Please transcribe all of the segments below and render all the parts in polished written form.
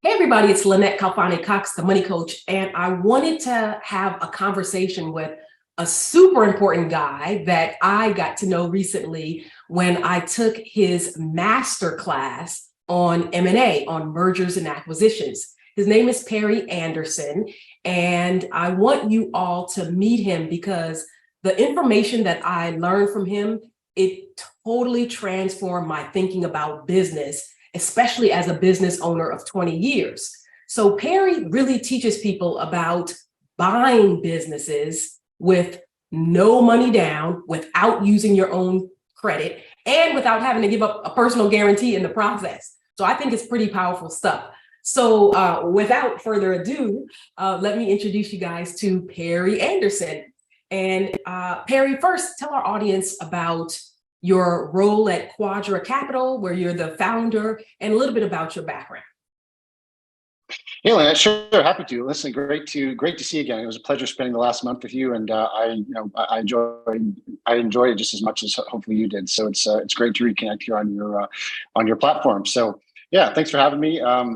Hey everybody, it's Lynette Khalfani-Cox, the money coach, and I wanted to have a conversation with a super important guy that I got to know recently when I took his master class on M&A, on mergers and acquisitions. His name is Perry Anderson, and I want you all to meet him because the information that I learned from him, it totally transformed my thinking about business, especially as a business owner of 20 years. So Perry really teaches people about buying businesses with no money down, without using your own credit, and without having to give up a personal guarantee in the process. So I think it's pretty powerful stuff. So without further ado, let me introduce you guys to Perry Anderson. And Perry, first tell our audience about your role at Quadra Capital, where you're the founder, and a little bit about your background. Hey, Lynette, sure, happy to. Listen, great to see you again. It was a pleasure spending the last month with you, and I enjoyed it just as much as hopefully you did. So it's great to reconnect here on your platform. So yeah, thanks for having me. I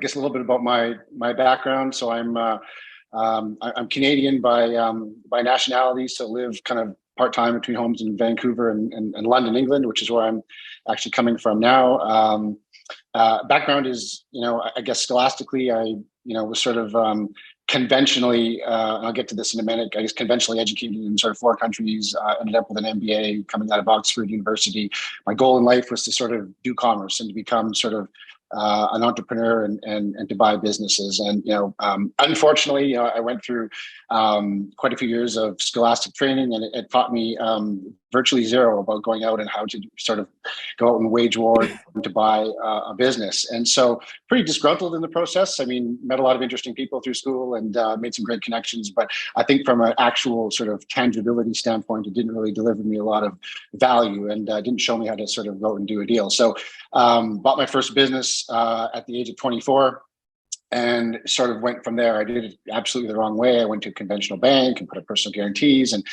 guess a little bit about my background. So I'm Canadian by nationality, so live kind of part-time between homes in Vancouver and London, England, which is where I'm actually coming from now. Background is, I guess scholastically, I was sort of conventionally, and I'll get to this in a minute, I guess conventionally educated in sort of four countries, ended up with an MBA coming out of Oxford University. My goal in life was to sort of do commerce and to become sort of an entrepreneur and to buy businesses. And, unfortunately, I went through quite a few years of scholastic training, and it taught me virtually zero about going out and how to sort of go out and wage war to buy a business. And so pretty disgruntled in the process. I mean, met a lot of interesting people through school and made some great connections. But I think from an actual sort of tangibility standpoint, it didn't really deliver me a lot of value and didn't show me how to sort of go and do a deal. So bought my first business at the age of 24 and sort of went from there. I did it absolutely the wrong way. I went to a conventional bank and put up personal guarantees and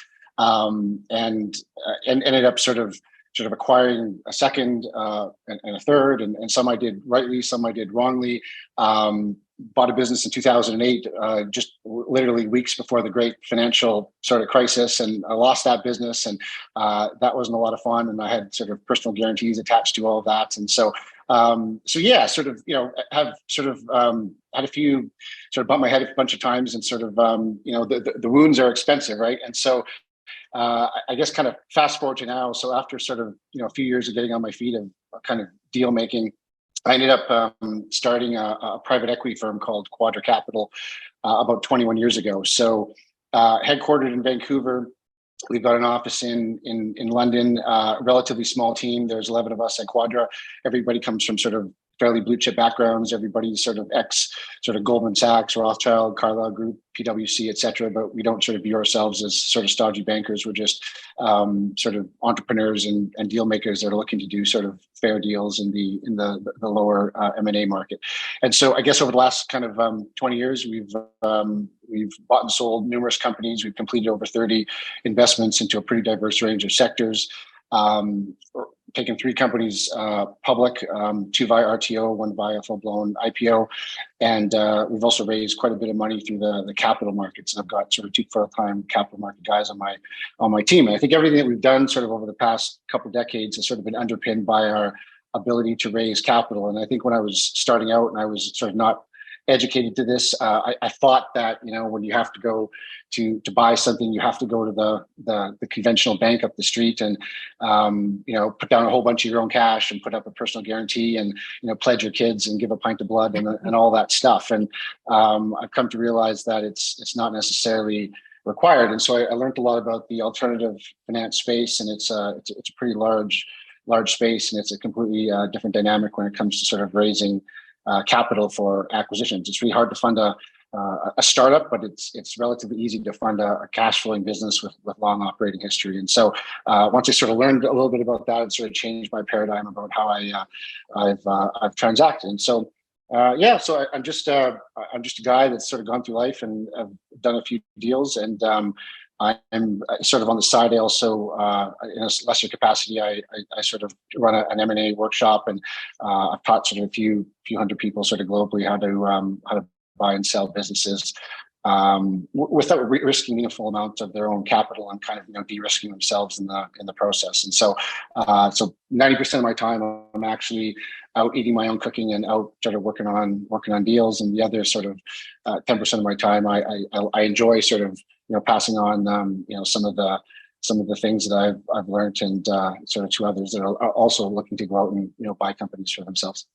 ended up sort of acquiring a second and a third, and some I did rightly, some I did wrongly. Bought a business in 2008, just literally weeks before the great financial sort of crisis, and I lost that business, and that wasn't a lot of fun. And I had sort of personal guarantees attached to all of that, and so yeah, sort of have sort of had a few sort of bumped my head a bunch of times, and sort of the wounds are expensive, right? And so I guess kind of fast forward to now. So after sort of, a few years of getting on my feet of kind of deal making, I ended up starting a private equity firm called Quadra Capital about 21 years ago. So headquartered in Vancouver, we've got an office in London, relatively small team. There's 11 of us at Quadra. Everybody comes from sort of fairly blue chip backgrounds. Everybody's sort of sort of Goldman Sachs, Rothschild, Carlyle Group, PwC, et cetera. But we don't sort of view ourselves as sort of stodgy bankers. We're just sort of entrepreneurs and deal makers that are looking to do sort of fair deals in the lower M&A market. And so I guess over the last kind of 20 years, we've bought and sold numerous companies. We've completed over 30 investments into a pretty diverse range of sectors. Taken 3 companies public, 2 via RTO, 1 via full-blown IPO. And we've also raised quite a bit of money through the capital markets. And I've got sort of 2 full-time capital market guys on my team. And I think everything that we've done sort of over the past couple of decades has sort of been underpinned by our ability to raise capital. And I think when I was starting out and I was sort of not educated to this, I thought that, when you have to go to buy something, you have to go to the conventional bank up the street and put down a whole bunch of your own cash and put up a personal guarantee and pledge your kids and give a pint of blood and all that stuff. And I've come to realize that it's not necessarily required. And so I learned a lot about the alternative finance space, and it's a pretty large space, and it's a completely different dynamic when it comes to sort of raising capital for acquisitions. It's really hard to fund a startup, but it's relatively easy to fund a cash flowing business with long operating history. And so once I sort of learned a little bit about that, it sort of changed my paradigm about how I've transacted. And so so I'm just a guy that's sort of gone through life and I've done a few deals, and I'm sort of on the side. I also, in a lesser capacity, I sort of run an M&A workshop, and I've taught sort of a few hundred people sort of globally how to buy and sell businesses without risking a full amount of their own capital, and kind of de-risking themselves in the process. And so 90% of my time I'm actually out eating my own cooking and out sort of working on deals, and the other sort of 10% of my time I enjoy sort of passing on some of the things that I've learned, and sort of to others that are also looking to go out and buy companies for themselves.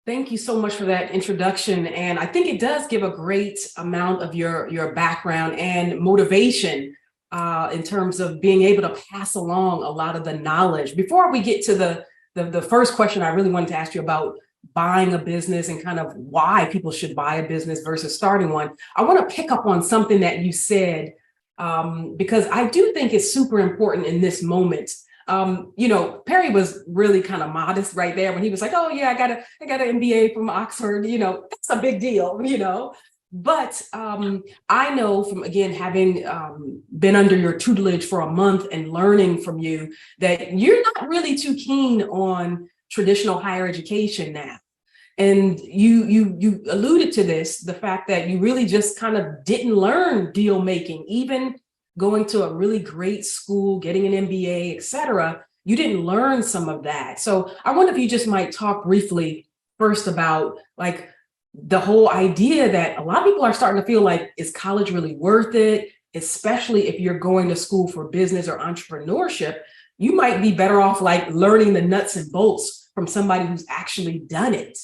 Thank you so much for that introduction. And I think it does give a great amount of your background and motivation in terms of being able to pass along a lot of the knowledge. Before we get to the first question, I really wanted to ask you about buying a business and kind of why people should buy a business versus starting one. I want to pick up on something that you said, because I do think it's super important in this moment. Perry was really kind of modest right there when he was like, "Oh yeah, I got an MBA from Oxford." That's a big deal. But I know from, again, having been under your tutelage for a month and learning from you, that you're not really too keen on traditional higher education now. And you alluded to this, the fact that you really just kind of didn't learn deal making, even going to a really great school, getting an MBA, et cetera. You didn't learn some of that. So I wonder if you just might talk briefly first about like the whole idea that a lot of people are starting to feel like, is college really worth it? Especially if you're going to school for business or entrepreneurship, you might be better off like learning the nuts and bolts from somebody who's actually done it.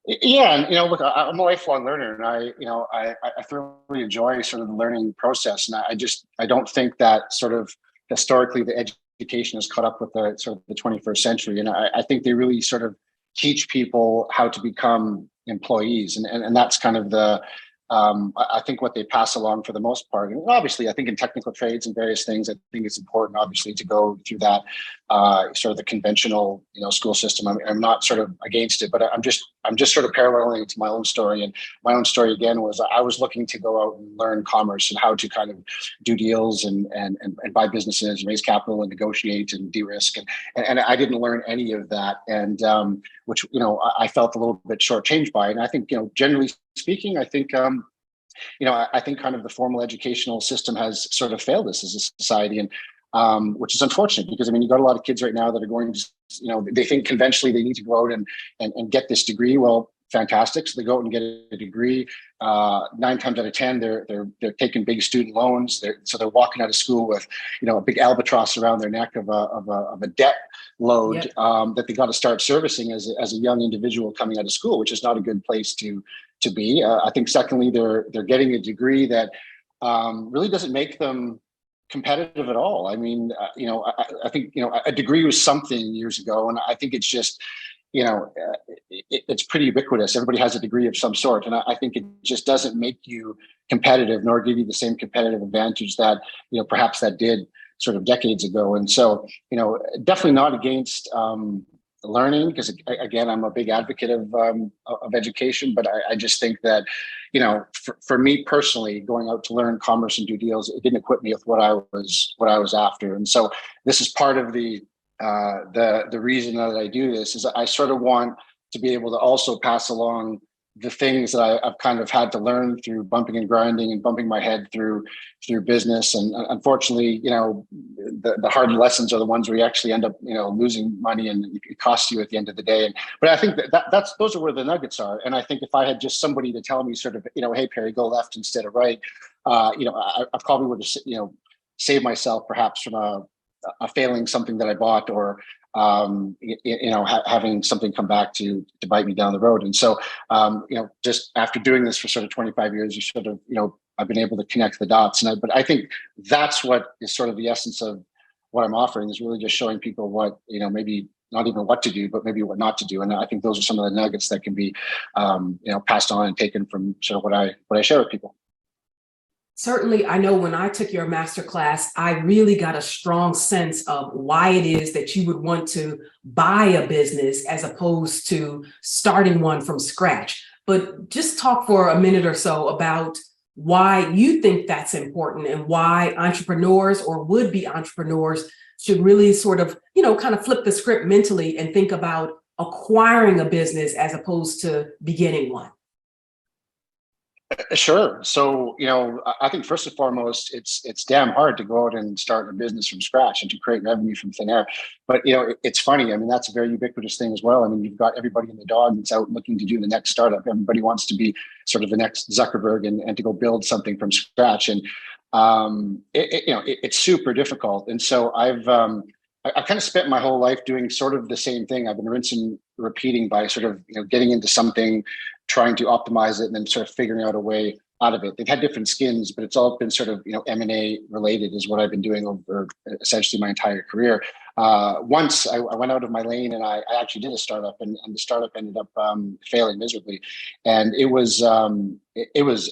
Yeah, and look, I'm a lifelong learner, and I thoroughly enjoy sort of the learning process, and I don't think that sort of historically the education has caught up with the sort of the 21st century, and I think they really sort of teach people how to become employees, and that's kind of the I think what they pass along for the most part. And obviously, I think in technical trades and various things, I think it's important, obviously, to go through that sort of the conventional, school system. I'm not sort of against it, but I'm just sort of paralleling it to my own story. And my own story again was I was looking to go out and learn commerce and how to kind of do deals and buy businesses, raise capital, and negotiate and de-risk. And I didn't learn any of that, and which I felt a little bit shortchanged by. And I think generally speaking, I think I think kind of the formal educational system has sort of failed us as a society, and which is unfortunate, because you got a lot of kids right now that are going to, they think conventionally they need to go out and get this degree. Well, fantastic. So they go out and get a degree. 9 times out of 10, they're taking big student loans. So they're walking out of school with a big albatross around their neck of a debt load. Yep. That they got to start servicing as a young individual coming out of school, which is not a good place to be. I think secondly, they're getting a degree that really doesn't make them competitive at all. I think a degree was something years ago, and I think it's just it's pretty ubiquitous. Everybody has a degree of some sort, and I think it just doesn't make you competitive, nor give you the same competitive advantage that perhaps that did sort of decades ago. And so definitely not against learning, because again, I'm a big advocate of education, but I just think that for me personally, going out to learn commerce and do deals, it didn't equip me with what I was after. And so this is part of the reason that I do this, is I sort of want to be able to also pass along the things that I've kind of had to learn through bumping and grinding and bumping my head through business. And unfortunately, the hard lessons are the ones where you actually end up, losing money, and it costs you at the end of the day. But I think that's those are where the nuggets are. And I think if I had just somebody to tell me sort of, hey, Perry, go left instead of right, I probably would have, saved myself perhaps from a failing something that I bought, or having something come back to bite me down the road. And so just after doing this for sort of 25 years, you sort of I've been able to connect the dots. But I think that's what is sort of the essence of what I'm offering, is really just showing people what maybe not even what to do, but maybe what not to do. And I think those are some of the nuggets that can be passed on and taken from sort of what I share with people. Certainly, I know when I took your masterclass, I really got a strong sense of why it is that you would want to buy a business as opposed to starting one from scratch. But just talk for a minute or so about why you think that's important and why entrepreneurs or would-be entrepreneurs should really sort of, kind of flip the script mentally and think about acquiring a business as opposed to beginning one. Sure. So, I think first and foremost, it's damn hard to go out and start a business from scratch and to create revenue from thin air. But it's funny. I mean, that's a very ubiquitous thing as well. I mean, you've got everybody and the dog that's out looking to do the next startup. Everybody wants to be sort of the next Zuckerberg and to go build something from scratch. And it's super difficult. And so I kind of spent my whole life doing sort of the same thing. I've been rinsing, repeating by sort of getting into something, trying to optimize it, and then sort of figuring out a way out of it. They've had different skins, but it's all been sort of M&A related is what I've been doing over essentially my entire career. Once I went out of my lane and I actually did a startup, and the startup ended up failing miserably, and it was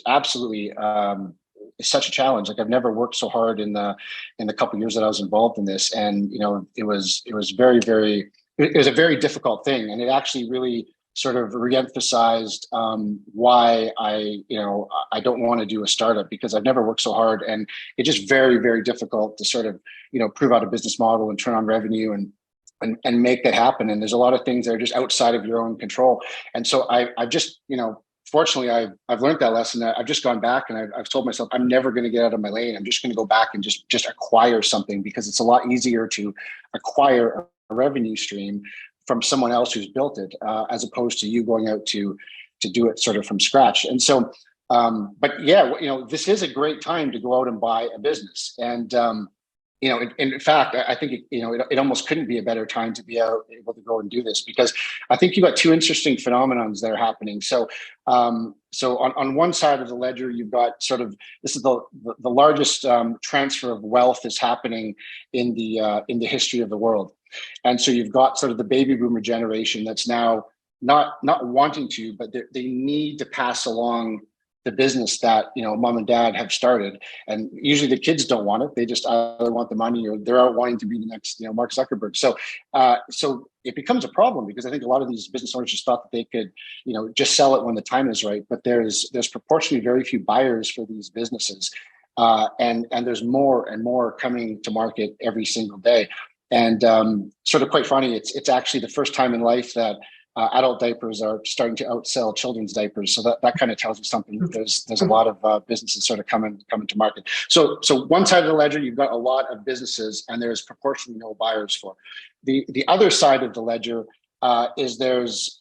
absolutely. Such a challenge. Like I've never worked so hard in the couple of years that I was involved in this, and it was a very difficult thing, and it actually really sort of reemphasized why I don't want to do a startup, because I've never worked so hard, and it's just very, very difficult to sort of prove out a business model and turn on revenue and make that happen. And there's a lot of things that are just outside of your own control. And so I've just fortunately, I've learned that lesson. I've just gone back and I've told myself I'm never going to get out of my lane. I'm just going to go back and just acquire something, because it's a lot easier to acquire a revenue stream from someone else who's built it, as opposed to you going out to do it sort of from scratch. And so, but yeah, this is a great time to go out and buy a business. And in fact, I think it almost couldn't be a better time to be able to go and do this, because I think you've got two interesting phenomenons that are happening. So, on one side of the ledger, you've got sort of this is the largest transfer of wealth is happening in the history of the world, and so you've got sort of the baby boomer generation that's now not wanting to, but they need to pass along the business that mom and dad have started, and usually the kids don't want it. They just either want the money or they're out wanting to be the next Mark Zuckerberg. So it becomes a problem, because I think a lot of these business owners just thought that they could just sell it when the time is right. But there's proportionally very few buyers for these businesses, and there's more and more coming to market every single day. And sort of quite funny, it's actually the first time in life that adult diapers are starting to outsell children's diapers. So that kind of tells you something. There's a lot of businesses sort of coming to market. So one side of the ledger, you've got a lot of businesses, and there's proportionally no buyers for. The other side of the ledger is there's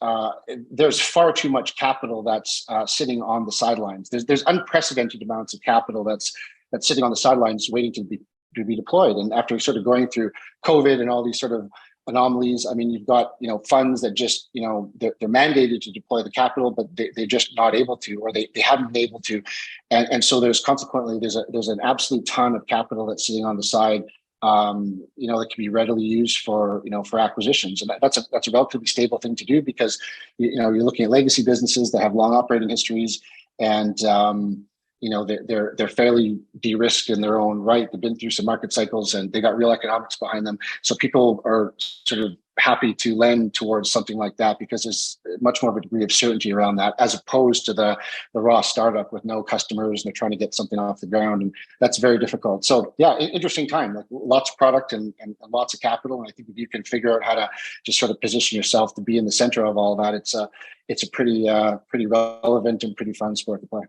far too much capital that's sitting on the sidelines. There's unprecedented amounts of capital that's sitting on the sidelines waiting to be deployed. And after sort of going through COVID and all these sort of anomalies, I mean, you've got funds that just they're mandated to deploy the capital, but they're just not able to, or they haven't been able to, and so there's an absolute ton of capital that's sitting on the side, that can be readily used for acquisitions, and that's a relatively stable thing to do, because you're looking at legacy businesses that have long operating histories, and they're fairly de-risked in their own right. They've been through some market cycles and they got real economics behind them. So people are sort of happy to lend towards something like that, because there's much more of a degree of certainty around that, as opposed to the raw startup with no customers and they're trying to get something off the ground, and that's very difficult. So yeah, interesting time, like lots of product and lots of capital. And I think if you can figure out how to just sort of position yourself to be in the center of all that, it's a pretty relevant and pretty fun sport to play.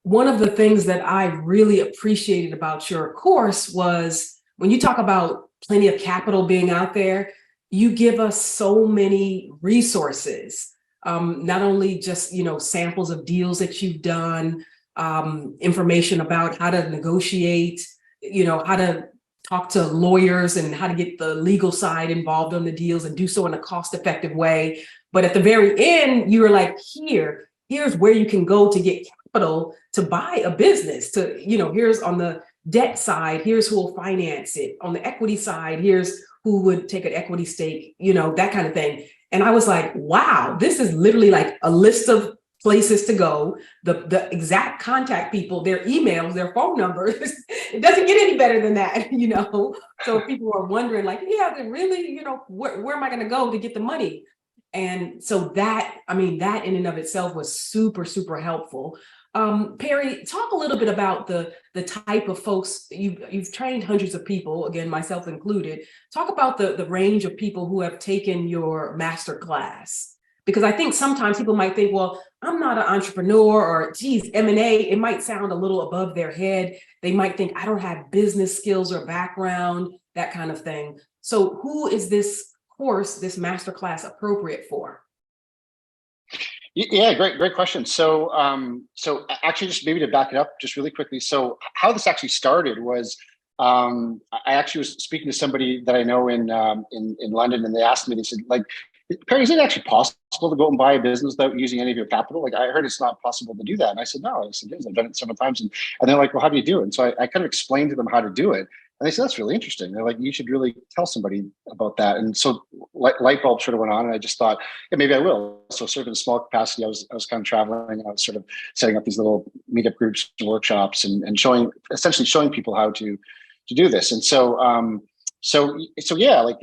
One of the things that I really appreciated about your course was when you talk about plenty of capital being out there, you give us so many resources, not only just, samples of deals that you've done, information about how to negotiate, how to talk to lawyers and how to get the legal side involved on the deals and do so in a cost-effective way. But at the very end, you were like, here's where you can go to get capital to buy a business, to, here's on the debt side, here's who will finance it. On the equity side, here's who would take an equity stake, that kind of thing. And I was like, wow, this is literally like a list of places to go, the exact contact people, their emails, their phone numbers. It doesn't get any better than that, So if people are wondering like, yeah, then really, where am I going to go to get the money? And so that in and of itself was super, super helpful. Perry, talk a little bit about the type of folks you've trained hundreds of people, again, myself included. Talk about the range of people who have taken your master class. Because I think sometimes people might think, well, I'm not an entrepreneur, or geez, M&A, it might sound a little above their head. They might think I don't have business skills or background, that kind of thing. So who is this course, this master class appropriate for? Yeah, great question. So actually, just maybe to back it up just really quickly. So how this actually started was, I actually was speaking to somebody that I know in London, and they asked me, they said, like, Perry, is it actually possible to go and buy a business without using any of your capital? Like, I heard it's not possible to do that. And I said, no. I said, yes, I've done it several times. And they're like, well, how do you do it? And so I kind of explained to them how to do it. And they said, that's really interesting. They're like, you should really tell somebody about that. And so light bulb sort of went on, and I just thought, yeah, maybe I will. So sort of in a small capacity, I was kind of traveling, and I was sort of setting up these little meetup groups and workshops, and essentially showing people how to do this. And so yeah, like,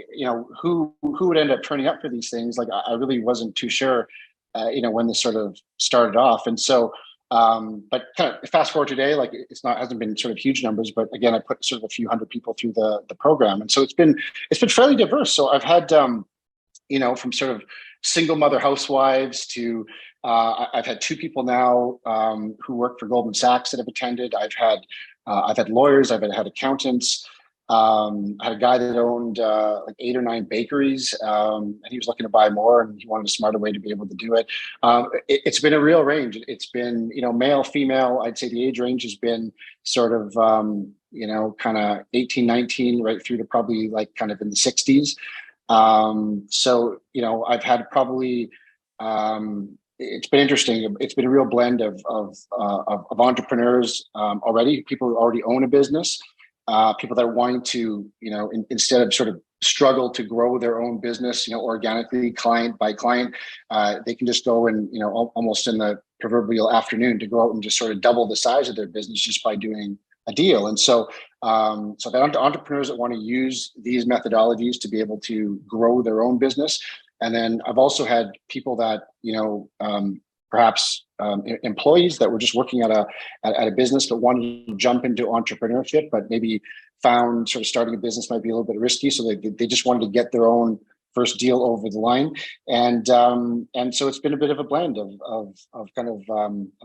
who would end up turning up for these things? Like, I really wasn't too sure, when this sort of started off. And so, but kind of fast forward today, like, hasn't been sort of huge numbers, but again, I put sort of a few hundred people through the program. And so it's been fairly diverse. So I've had, from sort of single mother housewives to, I've had two people now, who work for Goldman Sachs that have attended. I've had lawyers, I've had accountants. I had a guy that owned like 8 or 9 bakeries, and he was looking to buy more, and he wanted a smarter way to be able to do it. It's been a real range. It's been, male, female. I'd say the age range has been sort of, kind of 18, 19, right through to probably like kind of in the 60s. So, I've had probably, it's been interesting. It's been a real blend of entrepreneurs already, people who already own a business. People that are wanting to, instead of sort of struggle to grow their own business, organically, client by client, they can just go and, almost in the proverbial afternoon, to go out and just sort of double the size of their business just by doing a deal. And so, the entrepreneurs that want to use these methodologies to be able to grow their own business. And then I've also had people that, perhaps employees that were just working at a business but wanted to jump into entrepreneurship, but maybe found sort of starting a business might be a little bit risky, so they just wanted to get their own first deal over the line. And so it's been a bit of a blend of kind of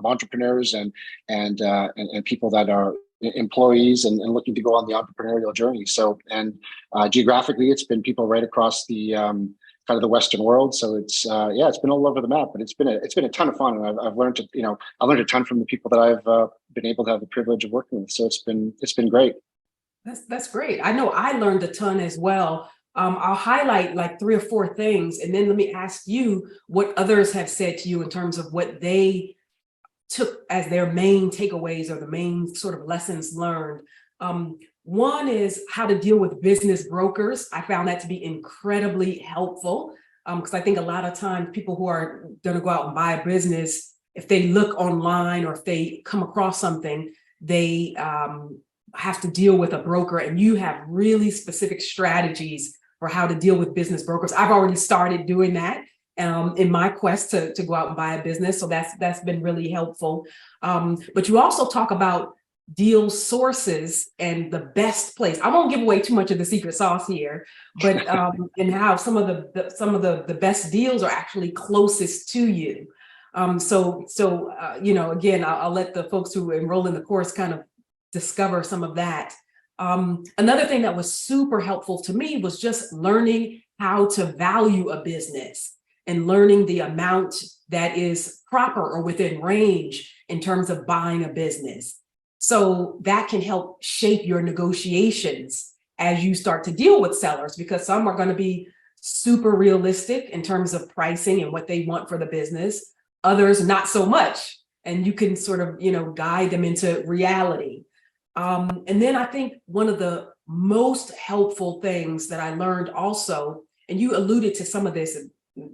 entrepreneurs and people that are employees and looking to go on the entrepreneurial journey. So, and geographically, it's been people right across the kind of the Western world. So it's it's been all over the map, but it's been a ton of fun, and I've learned I learned a ton from the people that I've been able to have the privilege of working with. So it's been great. That's great. I know I learned a ton as well. I'll highlight like 3 or 4 things, and then let me ask you what others have said to you in terms of what they took as their main takeaways or the main sort of lessons learned. One is how to deal with business brokers. I found that to be incredibly helpful, because I think a lot of times people who are going to go out and buy a business, if they look online or if they come across something, they have to deal with a broker, and you have really specific strategies for how to deal with business brokers. I've already started doing that in my quest to go out and buy a business. So that's been really helpful. But you also talk about deal sources and the best place. I won't give away too much of the secret sauce here, but and how some of the best deals are actually closest to you. Again, I'll let the folks who enroll in the course kind of discover some of that. Another thing that was super helpful to me was just learning how to value a business and learning the amount that is proper or within range in terms of buying a business. So that can help shape your negotiations as you start to deal with sellers, because some are going to be super realistic in terms of pricing and what they want for the business. Others, not so much. And you can sort of, guide them into reality. And then I think one of the most helpful things that I learned also, and you alluded to some of this,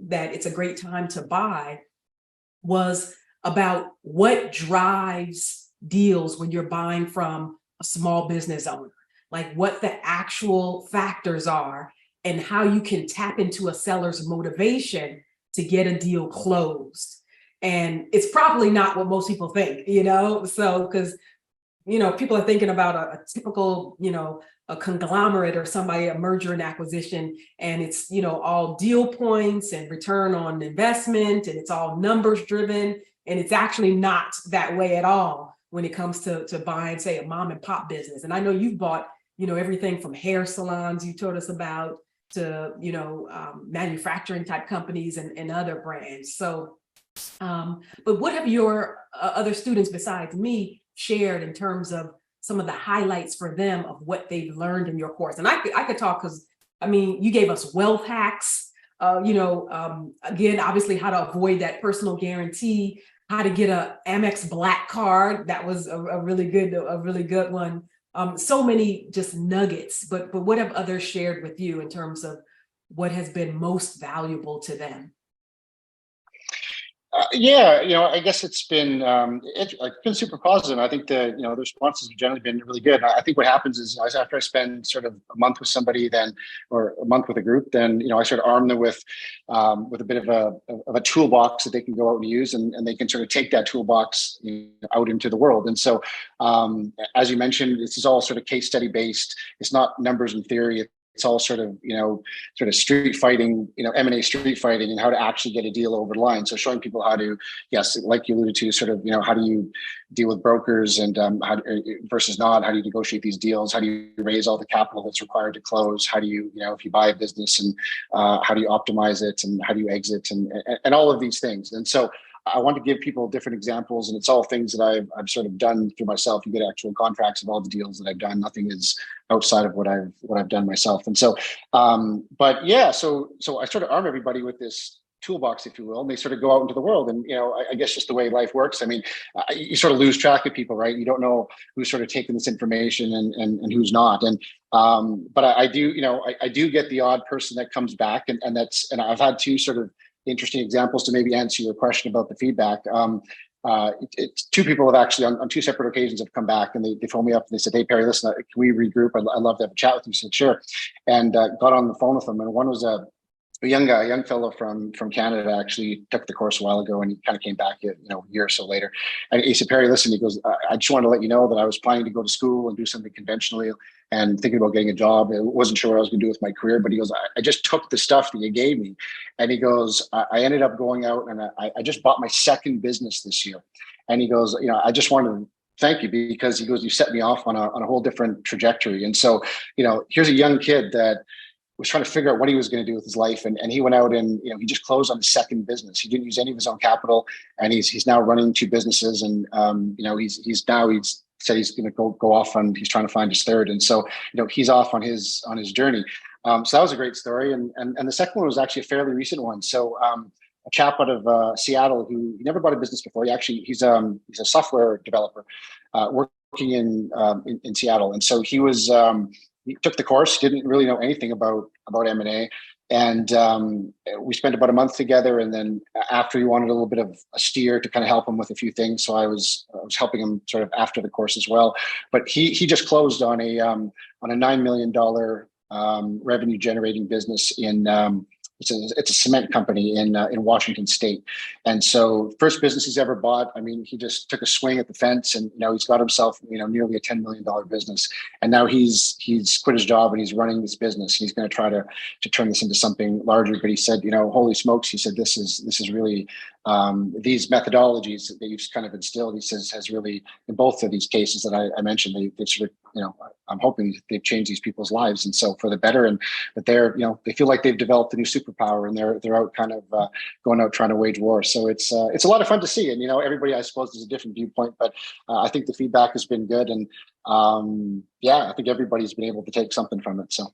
that it's a great time to buy, was about what drives deals when you're buying from a small business owner, like what the actual factors are and how you can tap into a seller's motivation to get a deal closed. And it's probably not what most people think, so because people are thinking about a typical, a conglomerate or somebody, a merger and acquisition, and it's, all deal points and return on investment, and it's all numbers driven. And it's actually not that way at all when it comes to buying, say, a mom and pop business. And I know you've bought, everything from hair salons you told us about to, manufacturing type companies and other brands. So, but what have your other students besides me shared in terms of some of the highlights for them of what they've learned in your course? And I could talk because you gave us wealth hacks, again, obviously how to avoid that personal guarantee, how to get a Amex Black card. That was a really good one. So many just nuggets, but what have others shared with you in terms of what has been most valuable to them? Yeah, I guess it's been super positive. I think the responses have generally been really good. I think what happens is, after I spend sort of a month with somebody, or a month with a group, then I sort of arm them with a bit of a toolbox that they can go out and use, and they can sort of take that toolbox out into the world. And so, as you mentioned, this is all sort of case study based. It's not numbers and theory. It's all sort of street fighting, M&A street fighting, and how to actually get a deal over the line. So showing people how to, yes, like you alluded to, sort of, how do you deal with brokers, and versus not, how do you negotiate these deals? How do you raise all the capital that's required to close? How do you, if you buy a business, and how do you optimize it, and how do you exit, and all of these things. And so I want to give people different examples, and it's all things that I've sort of done through myself. You get actual contracts of all the deals that I've done. Nothing is outside of what I've done myself. And so, but yeah, so I sort of arm everybody with this toolbox, if you will, and they sort of go out into the world. And I guess just the way life works. You sort of lose track of people, right? You don't know who's sort of taking this information and who's not. And but I do, I do get the odd person that comes back, and I've had two sort of interesting examples to maybe answer your question about the feedback. It's two people have actually on two separate occasions have come back, and they phoned me up and they said, "Hey Perry, listen, can we regroup? I'd love to have a chat with you." I said, "Sure," and got on the phone with them. And one was a young guy, a young fellow from Canada, actually took the course a while ago, and he kind of came back a year or so later. And he said, "Perry, listen," he goes, "I just wanted to let you know that I was planning to go to school and do something conventionally, and thinking about getting a job. I wasn't sure what I was going to do with my career, but," he goes, I just took the stuff that you gave me." And he goes, I ended up going out, and I just bought my second business this year." And he goes, "I just wanted to thank you, because," he goes, "you set me off on a whole different trajectory." And so, here's a young kid that was trying to figure out what he was going to do with his life. And he went out and, he just closed on his second business. He didn't use any of his own capital, and he's now running two businesses. And, he's said he's going to go off, and he's trying to find his third. And so, he's off on his journey. So that was a great story. And the second one was actually a fairly recent one. So, a chap out of Seattle who never bought a business before. He's a software developer working in Seattle. And so he took the course, didn't really know anything about M&A. And we spent about a month together. And then after, he wanted a little bit of a steer to kind of help him with a few things. So I was helping him sort of after the course as well. But he just closed on a $9 million revenue generating business in it's a cement company in Washington State. And so first business he's ever bought. He just took a swing at the fence, and he's got himself nearly a $10 million business. And now he's quit his job, and he's running this business. He's going to try to turn this into something larger. But he said, holy smokes, he said, this is really these methodologies that you've kind of instilled, he says, has really, in both of these cases that I mentioned, they've sort of, I'm hoping they've changed these people's lives, and so for the better. And that they're, they feel like they've developed a new superpower, and they're out kind of going out trying to wage war. So it's a lot of fun to see. And everybody, I suppose, has a different viewpoint, but I think the feedback has been good. And I think everybody's been able to take something from it. So.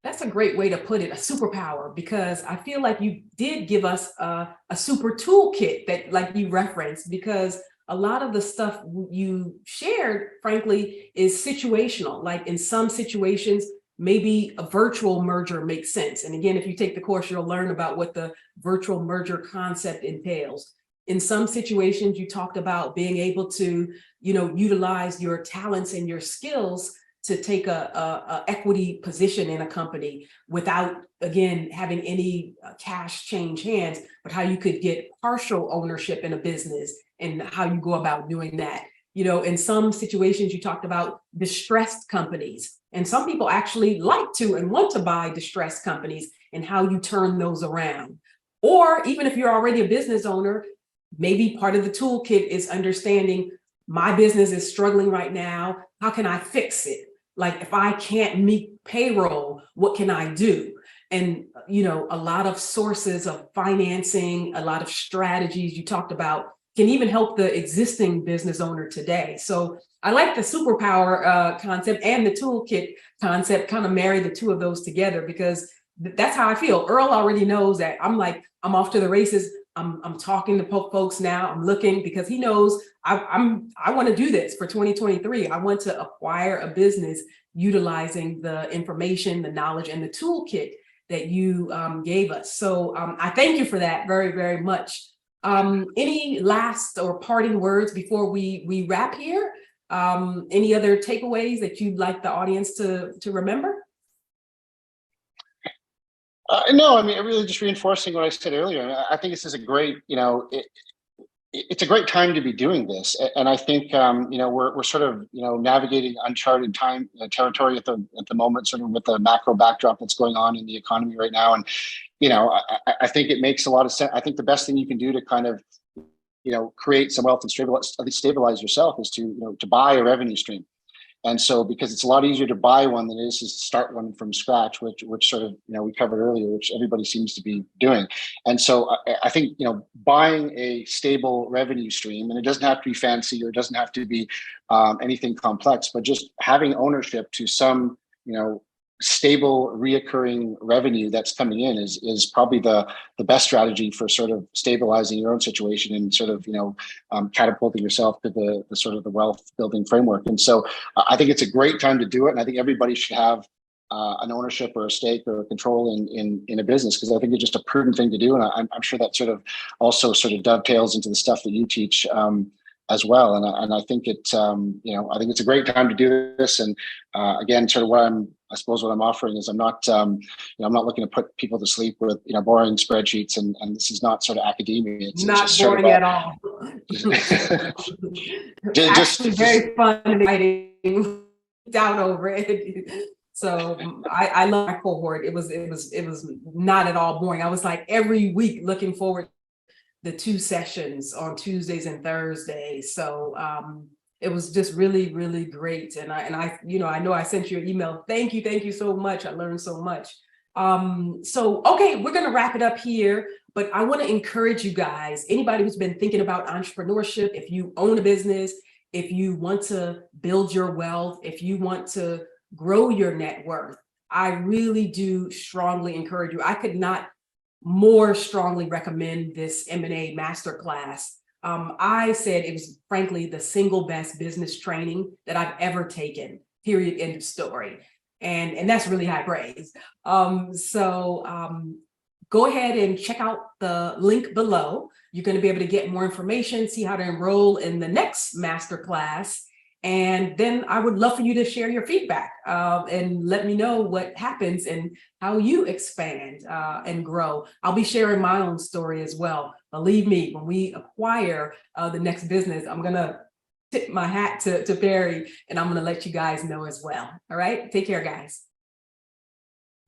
That's a great way to put it, a superpower, because I feel like you did give us a super toolkit that, like you referenced, because a lot of the stuff you shared, frankly, is situational. Like in some situations, maybe a virtual merger makes sense. And again, if you take the course, you'll learn about what the virtual merger concept entails. In some situations, you talked about being able to, utilize your talents and your skills to take a equity position in a company without, again, having any cash change hands, but how you could get partial ownership in a business and how you go about doing that. You know, in some situations, you talked about distressed companies, and some people actually like to and want to buy distressed companies and how you turn those around. Or even if you're already a business owner, maybe part of the toolkit is understanding my business is struggling right now. How can I fix it? Like if I can't meet payroll, what can I do? And, you know, a lot of sources of financing, a lot of strategies you talked about can even help the existing business owner today. So I like the superpower concept and the toolkit concept, kind of marry the two of those together, because that's how I feel. Earl already knows that I'm off to the races. I'm talking to folks now. I'm looking because he knows I want to do this for 2023. I want to acquire a business utilizing the information, the knowledge, and the toolkit that you gave us. So I thank you for that very, very much. Any last or parting words before we wrap here? Any other takeaways that you'd like the audience to remember? No, I mean, really just reinforcing what I said earlier. I think this is a great, it's a great time to be doing this. And I think, we're sort of, navigating uncharted territory at the moment, sort of with the macro backdrop that's going on in the economy right now. And, I think it makes a lot of sense. I think the best thing you can do to kind of, create some wealth and stabilize yourself is to buy a revenue stream. And so, because it's a lot easier to buy one than it is to start one from scratch, which sort of, we covered earlier, which everybody seems to be doing. And so I think, buying a stable revenue stream, and it doesn't have to be fancy or it doesn't have to be anything complex, but just having ownership to some, stable reoccurring revenue that's coming in is probably the best strategy for sort of stabilizing your own situation and sort of catapulting yourself to the sort of the wealth building framework. And so I think it's a great time to do it, and I think everybody should have an ownership or a stake or a control in a business, because I think it's just a prudent thing to do, and I'm sure that sort of also sort of dovetails into the stuff that you teach as well. And I think it's I think it's a great time to do this. And again, sort of what I'm offering is I'm not looking to put people to sleep with boring spreadsheets, and this is not sort of academia. It's not just boring sort of at all. Actually, very fun and exciting. Down over it. So I love my cohort. It was not at all boring. I was like every week looking forward the 2 sessions on Tuesdays and Thursdays. So it was just really, really great. And I know I sent you an email. Thank you so much. I learned so much. So, okay, we're going to wrap it up here, but I want to encourage you guys, anybody who's been thinking about entrepreneurship, if you own a business, if you want to build your wealth, if you want to grow your net worth, I really do strongly encourage you. I could not more strongly recommend this M&A masterclass. I said it was frankly the single best business training that I've ever taken, period, end of story. And that's really high praise. Go ahead and check out the link below. You're going to be able to get more information, see how to enroll in the next masterclass. And then I would love for you to share your feedback and let me know what happens and how you expand and grow. I'll be sharing my own story as well. Believe me, when we acquire the next business, I'm going to tip my hat to Perry, and I'm going to let you guys know as well. All right. Take care, guys.